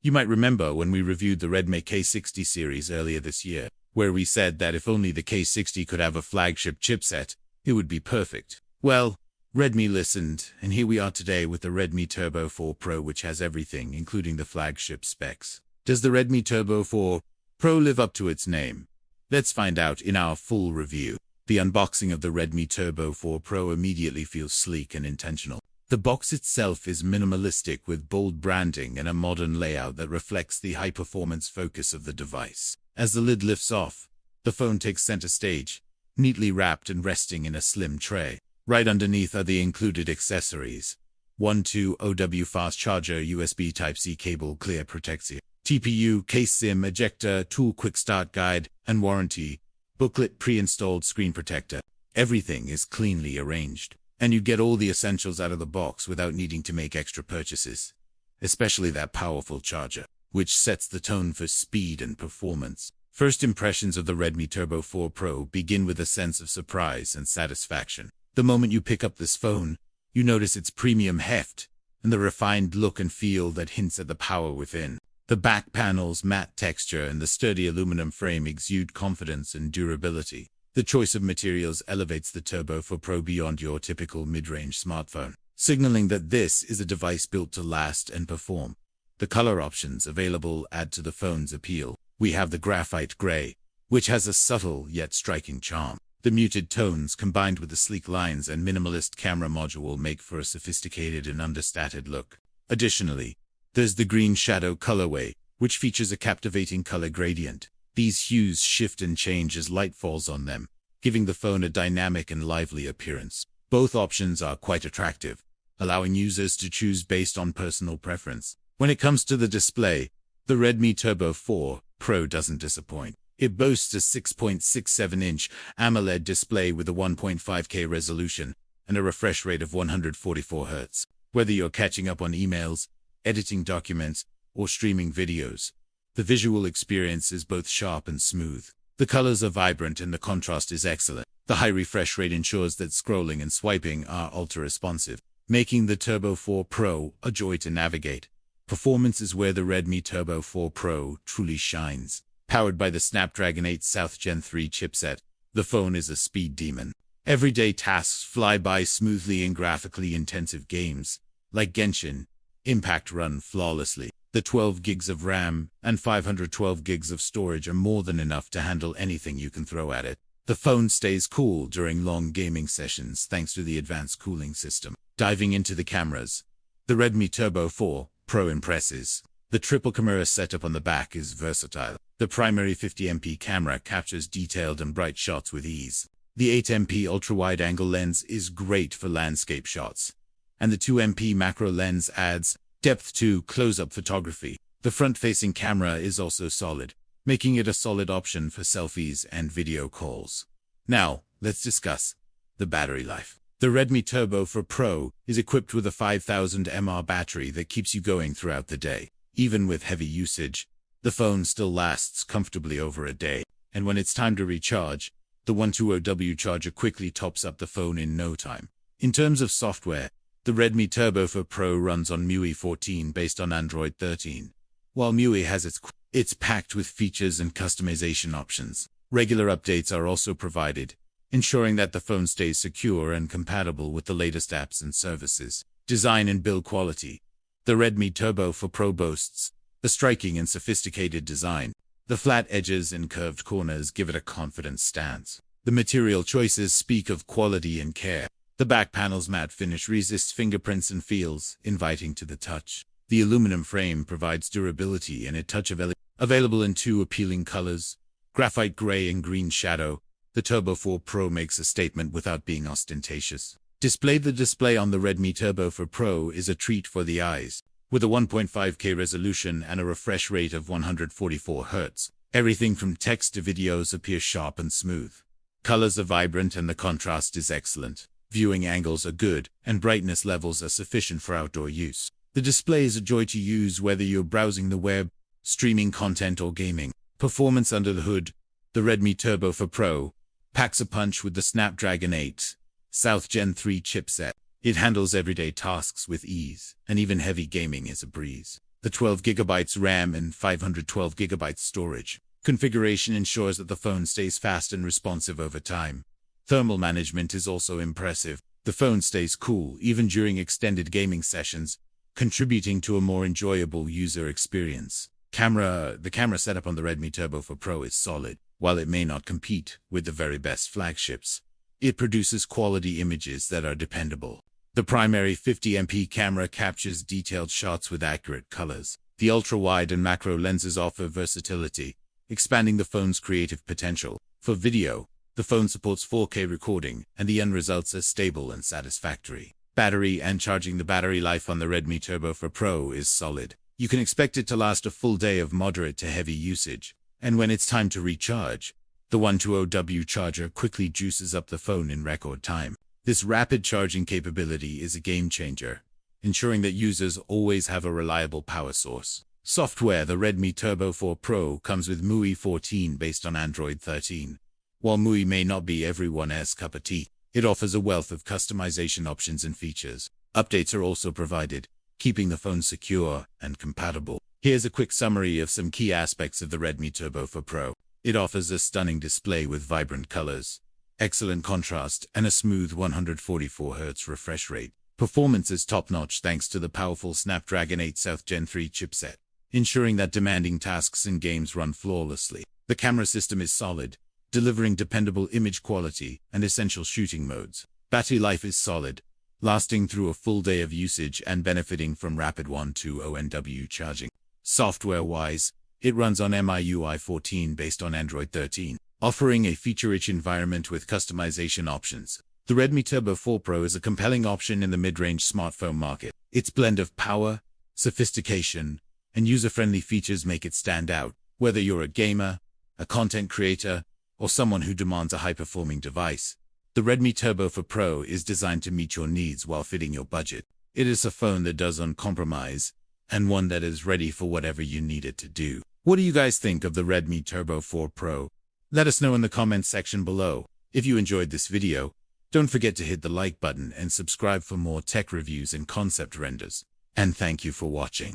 You might remember when we reviewed the Redmi K60 series earlier this year, where we said that if only the K60 could have a flagship chipset, it would be perfect. Well, Redmi listened, and here we are today with the Redmi Turbo 4 Pro, which has everything, including the flagship specs. Does the Redmi Turbo 4 Pro live up to its name? Let's find out in our full review. The unboxing of the Redmi Turbo 4 Pro immediately feels sleek and intentional. The box itself is minimalistic with bold branding and a modern layout that reflects the high-performance focus of the device. As the lid lifts off, the phone takes center stage, neatly wrapped and resting in a slim tray. Right underneath are the included accessories: 1.2 OW fast charger, USB Type-C cable, clear protection, TPU, case SIM, ejector, tool, quick start guide, and warranty booklet, pre-installed screen protector. Everything is cleanly arranged, and you get all the essentials out of the box without needing to make extra purchases, especially that powerful charger, which sets the tone for speed and performance. First impressions of the Redmi Turbo 4 Pro begin with a sense of surprise and satisfaction. The moment you pick up this phone, you notice its premium heft and the refined look and feel that hints at the power within. The back panel's matte texture and the sturdy aluminum frame exude confidence and durability. The choice of materials elevates the Turbo 4 Pro beyond your typical mid-range smartphone, signaling that this is a device built to last and perform. The color options available add to the phone's appeal. We have the graphite gray, which has a subtle yet striking charm. The muted tones combined with the sleek lines and minimalist camera module make for a sophisticated and understated look. Additionally, there's the green shadow colorway, which features a captivating color gradient. These hues shift and change as light falls on them, giving the phone a dynamic and lively appearance. Both options are quite attractive, allowing users to choose based on personal preference. When it comes to the display, the Redmi Turbo 4 Pro doesn't disappoint. It boasts a 6.67-inch AMOLED display with a 1.5K resolution and a refresh rate of 144 Hz. Whether you're catching up on emails, editing documents, or streaming videos, the visual experience is both sharp and smooth. The colors are vibrant and the contrast is excellent. The high refresh rate ensures that scrolling and swiping are ultra-responsive, making the Turbo 4 Pro a joy to navigate. Performance is where the Redmi Turbo 4 Pro truly shines. Powered by the Snapdragon 8 South Gen 3 chipset, the phone is a speed demon. Everyday tasks fly by smoothly in graphically intensive games, like Genshin Impact run flawlessly. The 12 gigs of RAM and 512 gigs of storage are more than enough to handle anything you can throw at it. The phone stays cool during long gaming sessions thanks to the advanced cooling system. Diving into the cameras, the Redmi Turbo 4 Pro impresses. The triple camera setup on the back is versatile. The primary 50MP camera captures detailed and bright shots with ease. The 8MP ultra-wide-angle lens is great for landscape shots, and the 2MP macro lens adds depth to close-up photography. The front-facing camera is also solid, making it a solid option for selfies and video calls. Now, let's discuss the battery life. The Redmi Turbo 4 Pro is equipped with a 5000 mAh battery that keeps you going throughout the day. Even with heavy usage, the phone still lasts comfortably over a day, and when it's time to recharge, the 1.2 OW charger quickly tops up the phone in no time. In terms of software, the Redmi Turbo 4 Pro runs on MIUI 14 based on Android 13. While MIUI has it's packed with features and customization options. Regular updates are also provided, ensuring that the phone stays secure and compatible with the latest apps and services. Design and build quality. The Redmi Turbo 4 Pro boasts a striking and sophisticated design. The flat edges and curved corners give it a confident stance. The material choices speak of quality and care. The back panel's matte finish resists fingerprints and feels inviting to the touch. The aluminum frame provides durability and a touch of available in two appealing colors, graphite gray and green shadow. The Turbo 4 Pro makes a statement without being ostentatious. The display on the Redmi Turbo 4 Pro is a treat for the eyes. With a 1.5K resolution and a refresh rate of 144 Hz, everything from text to videos appears sharp and smooth. Colors are vibrant and the contrast is excellent. Viewing angles are good, and brightness levels are sufficient for outdoor use. The display is a joy to use whether you're browsing the web, streaming content or gaming. Performance under the hood. The Redmi Turbo 4 Pro packs a punch with the Snapdragon 8 South Gen 3 chipset. It handles everyday tasks with ease, and even heavy gaming is a breeze. The 12GB RAM and 512GB storage configuration ensures that the phone stays fast and responsive over time. Thermal management is also impressive. The phone stays cool even during extended gaming sessions, contributing to a more enjoyable user experience. The camera setup on the Redmi Turbo 4 Pro is solid. While it may not compete with the very best flagships, it produces quality images that are dependable. The primary 50MP camera captures detailed shots with accurate colors. The ultra-wide and macro lenses offer versatility, expanding the phone's creative potential. For video, the phone supports 4K recording, and the end results are stable and satisfactory. Battery and charging. The battery life on the Redmi Turbo 4 Pro is solid. You can expect it to last a full day of moderate to heavy usage, and when it's time to recharge, the 120W charger quickly juices up the phone in record time. This rapid charging capability is a game changer, ensuring that users always have a reliable power source. Software. The Redmi Turbo 4 Pro comes with MIUI 14 based on Android 13. While MIUI may not be everyone's cup of tea, it offers a wealth of customization options and features. Updates are also provided, keeping the phone secure and compatible. Here's a quick summary of some key aspects of the Redmi Turbo 4 Pro. It offers a stunning display with vibrant colors, excellent contrast, and a smooth 144Hz refresh rate. Performance is top-notch thanks to the powerful Snapdragon 8 South Gen 3 chipset, ensuring that demanding tasks and games run flawlessly. The camera system is solid, delivering dependable image quality and essential shooting modes. Battery life is solid, lasting through a full day of usage and benefiting from rapid 120W charging. Software-wise, it runs on MIUI 14 based on Android 13, offering a feature-rich environment with customization options. The Redmi Turbo 4 Pro is a compelling option in the mid-range smartphone market. Its blend of power, sophistication, and user-friendly features make it stand out. Whether you're a gamer, a content creator, or someone who demands a high-performing device, the Redmi Turbo 4 Pro is designed to meet your needs while fitting your budget. It is a phone that doesn't compromise, and one that is ready for whatever you need it to do. What do you guys think of the Redmi Turbo 4 Pro? Let us know in the comments section below. If you enjoyed this video, don't forget to hit the like button and subscribe for more tech reviews and concept renders. And thank you for watching.